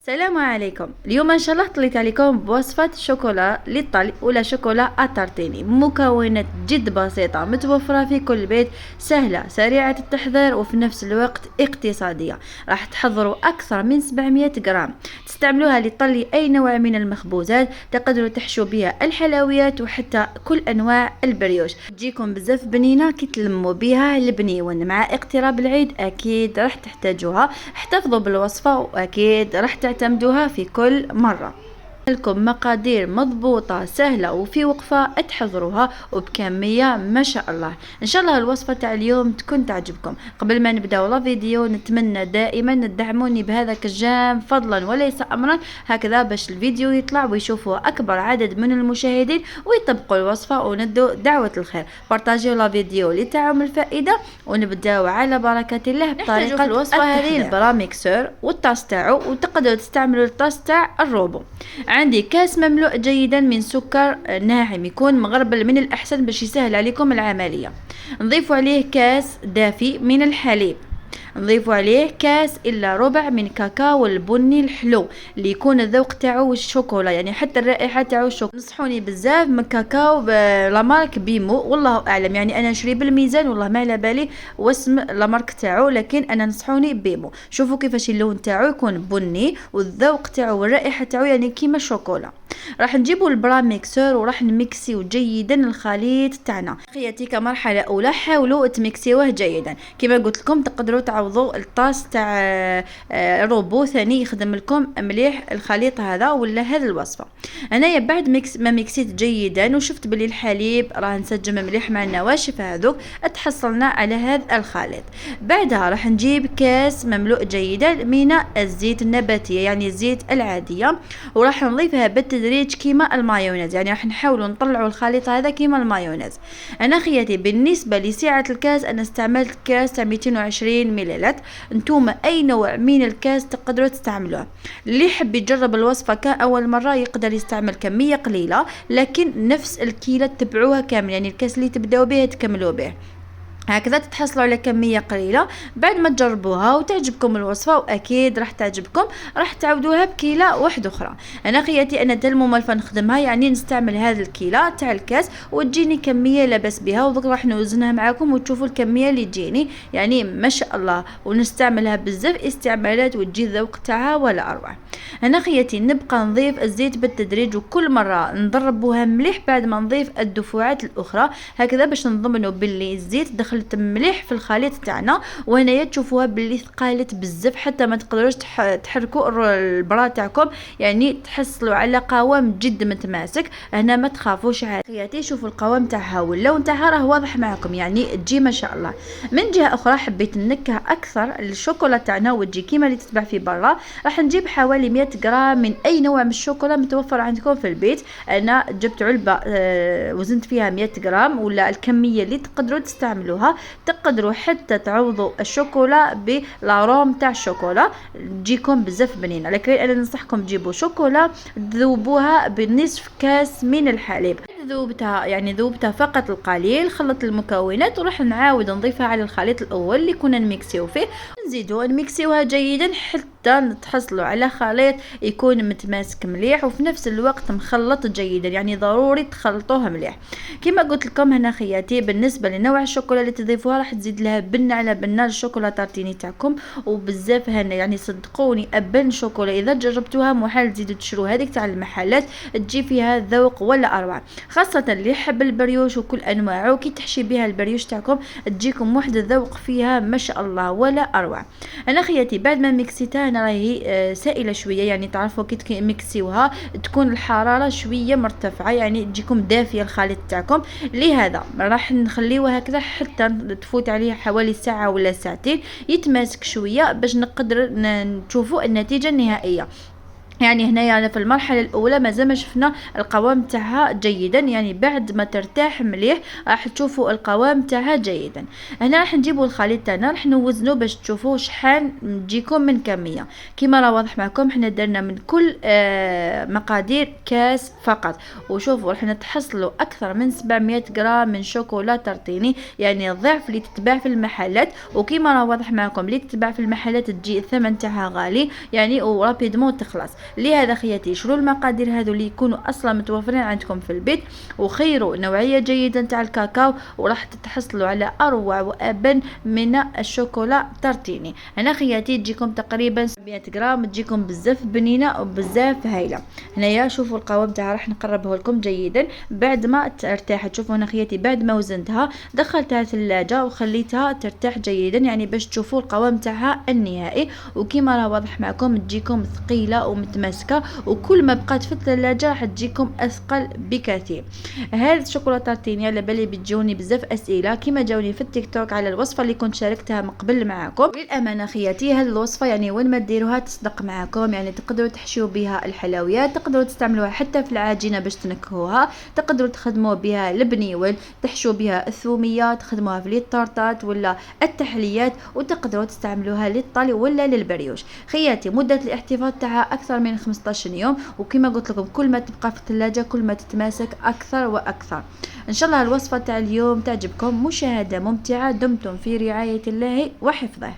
السلام عليكم. اليوم ان شاء الله طليت عليكم بوصفه شوكولا للطلي ولا شوكولا اتارتيني. مكونات جد بسيطه متوفره في كل بيت، سهله سريعه التحضير وفي نفس الوقت اقتصاديه. راح تحضروا اكثر من 700 جرام، تستعملوها لطلي اي نوع من المخبوزات، تقدروا تحشوا بها الحلويات وحتى كل انواع البريوش. تجيكم بزاف بنينه كي تلموا بها البنيون. مع اقتراب العيد اكيد راح تحتاجوها. احتفظوا بالوصفه واكيد راح تعتمدوها في كل مرة. لكم مقادير مضبوطة سهلة وفي وقفة تحضروها وبكمية ما شاء الله. ان شاء الله الوصفة تاع اليوم تكون تعجبكم. قبل ما نبداو لا فيديو نتمنى دائما تدعموني بهذاك الجام فضلا وليس امرا، هكذا باش الفيديو يطلع ويشوفوا اكبر عدد من المشاهدين ويطبقوا الوصفة وندوا دعوة الخير. بارطاجيو لا فيديو لتعم الفائدة ونبداو على بركة الله بطريقة الوصفة هذه. البراميكسور والطاس تاعو، وتقدروا تستعملوا الطاس تاع الروبو. عندي كاس مملوء جيدا من سكر ناعم، يكون مغربل من الأحسن باش يسهل عليكم العملية. نضيف عليه كاس دافي من الحليب، نضيف عليه كاس الا ربع من كاكاو البني الحلو اللي يكون الذوق تاعو الشوكولا، يعني حتى الرائحه تاعو الشوكولا. نصحوني بزاف من كاكاو لامارك بيمو، والله اعلم يعني انا نشري بالميزان والله ما على بالي واسم لامارك تاعو، لكن انا نصحوني بيمو. شوفوا كيفاش اللون تاعو يكون بني والذوق تاعو والرائحه تاعو يعني كيما الشوكولا. راح نجيبوا البراميكسور وراح نميكسيو جيدا الخليط تاعنا. خياتي كمرحله اولى حاولوا تميكسيوه جيدا. كما قلت لكم تقدروا تعوضوا الطاس تاع روبو ثاني يخدم لكم مليح الخليط هذا ولا هذه الوصفه. انايا بعد ما ميكسيت جيدا وشفت بلي الحليب راه نسجم مليح مع النواشف هذوك، تحصلنا على هذا الخليط. بعدها راح نجيب كاس مملوء جيدا من الزيت النباتيه يعني الزيت العاديه، وراح نضيفها بالتدريج كيما المايونيز، يعني راح نحاولوا نطلعوا الخليط هذا كيما المايونيز. انا خياتي بالنسبه لسعه الكاس انا استعملت كاس تاع 220 مليلتر. نتوما اي نوع من الكاس تقدروا تستعملوه. اللي يحب يجرب الوصفه كاول مره يقدر يستعمل كميه قليله، لكن نفس الكيلة تبعوها كامل، يعني الكاس اللي تبداو به تكملوا به، هكذا تتحصلوا على كمية قليلة. بعد ما تجربوها وتعجبكم الوصفة واكيد راح تعجبكم راح تعودوها بكيلة واحدة اخرى. انا خياتي انا المملفة نخدمها، يعني نستعمل هذه الكيلة تاع الكاس وتجيني كمية لاباس بها، وذوك راح نوزنها معاكم وتشوفوا الكمية اللي تجيني يعني ما شاء الله. ونستعملها بزاف استعمالات وتجي الذوق تاعها ولا اروع. انا خياتي نبقى نضيف الزيت بالتدريج وكل مرة نضربوها مليح بعد ما نضيف الدفوعات الاخرى، هكذا باش نضمنوا باللي الزيت دخل مليح في الخليط تاعنا. وهنايا تشوفوها باللي ثقالت بزاف حتى ما تقدروش تحركوا البرا تاعكم، يعني تحصلوا على قوام جد متماسك. هنا ما تخافوش عادي. شوفوا القوام تاعها واللون تاعها راه واضح معكم، يعني تجي ما شاء الله. من جهه اخرى حبيت نكه اكثر الشوكولا تاعنا وتجي كيما اللي تتباع في برا. راح نجيب حوالي 100 غرام من اي نوع من الشوكولا متوفر عندكم في البيت. انا جبت علبه وزنت فيها 100 غرام ولا الكميه اللي تقدروا تستعملوها. تقدروا حتى تعوضوا الشوكولا بالاروم تاع الشوكولا تجيكم بزاف بنينه، لكن انا ننصحكم تجيبوا شوكولا تذوبوها بنصف كاس من الحليب. ذوبتها فقط القليل. خلط المكونات وراح نعاود نضيفها على الخليط الاول اللي كنا نميكسيو فيه، نزيدوا نميكسيوها جيدا حتى تحصلوا على خليط يكون متماسك مليح وفي نفس الوقت مخلط جيدا، يعني ضروري تخلطوها مليح. كما قلت لكم هنا خياتي بالنسبه لنوع الشوكولا اللي تضيفوها راح تزيد لها بنه على بنه الشوكولا تارتيني تاعكم وبزاف هنا، يعني صدقوني ابن شوكولا اذا جربتوها محال تزيدوا تشرو هذيك تاع المحلات تجي فيها ذوق ولا اروع. خاصه اللي يحب البريوش وكل انواعه كي تحشي بها البريوش تاعكم تجيكم واحد الذوق فيها ما شاء الله ولا اروع. انا خياتي بعد ما ميكسيتها انا راهي سائله شويه، يعني تعرفوا كي تميكسيوها تكون الحراره شويه مرتفعه، يعني تجيكم دافيه الخليط تاعكم. لهذا راح نخليوه هكذا حتى تفوت عليه حوالي ساعه ولا ساعتين يتماسك شويه باش نقدر نشوفوا النتيجه النهائيه. يعني هنايا في المرحله الاولى مازال ما شفنا القوام تاعها جيدا، يعني بعد ما ترتاح مليح راح تشوفوا القوام تاعها جيدا. هنا راح نجيبوا الخليط تاعنا راح نوزنه باش تشوفوا شحال تجيكم من كميه. كما راه واضح معكم حنا درنا من كل مقادير كاس فقط. وشوفوا راح نتحصلوا اكثر من 700 غرام من شوكولا ترطيني، يعني الضعف اللي تتباع في المحلات. وكما راه واضح معكم اللي تتباع في المحلات تجي الثمن تاعها غالي يعني ورابيدمون تخلص. لهذا خياتي شروا المقادير هذو اللي يكونوا اصلا متوفرين عندكم في البيت، وخيروا نوعيه جيده تاع الكاكاو وراح تتحصلوا على اروع وابن من الشوكولا ترتيني. هنا خياتي تجيكم تقريبا 700 غرام، تجيكم بزاف بنينه وبزاف هايله. هنايا شوفوا القوام تاعها راح نقربه لكم جيدا بعد ما ترتاح. تشوفوا هنا خياتي بعد ما وزنتها دخلتها ثلاجه وخليتها ترتاح جيدا، يعني باش تشوفوا القوام تاعها النهائي. وكما راه واضح معكم تجيكم ثقيله ومتماسكه، وكل ما بقات في الثلاجه راح تجيكم اثقل بكثير. هذه الشوكولاته تارتيني على بالي بتجوني بزاف اسئله كما جاوني في التيك توك على الوصفه اللي كنت شاركتها من قبل معكم. للامانه خياتي هذه الوصفه يعني وين ما ديروها تصدق معكم، يعني تقدروا تحشيوا بها الحلويات، تقدروا تستعملوها حتى في العجينه باش تنكهوها، تقدروا تخدموا بها البنيول، تحشوا بها الثوميه، تخدموها في الطارطات ولا التحليات، وتقدروا تستعملوها للطلي ولا للبريوش. خياتي مده الاحتفاظ تاعها اكثر من 15 يوم، وكما قلت لكم كل ما تبقى في الثلاجه كل ما تتماسك اكثر واكثر. ان شاء الله الوصفه تاع اليوم تعجبكم. مشاهده ممتعه، دمتم في رعايه الله وحفظه.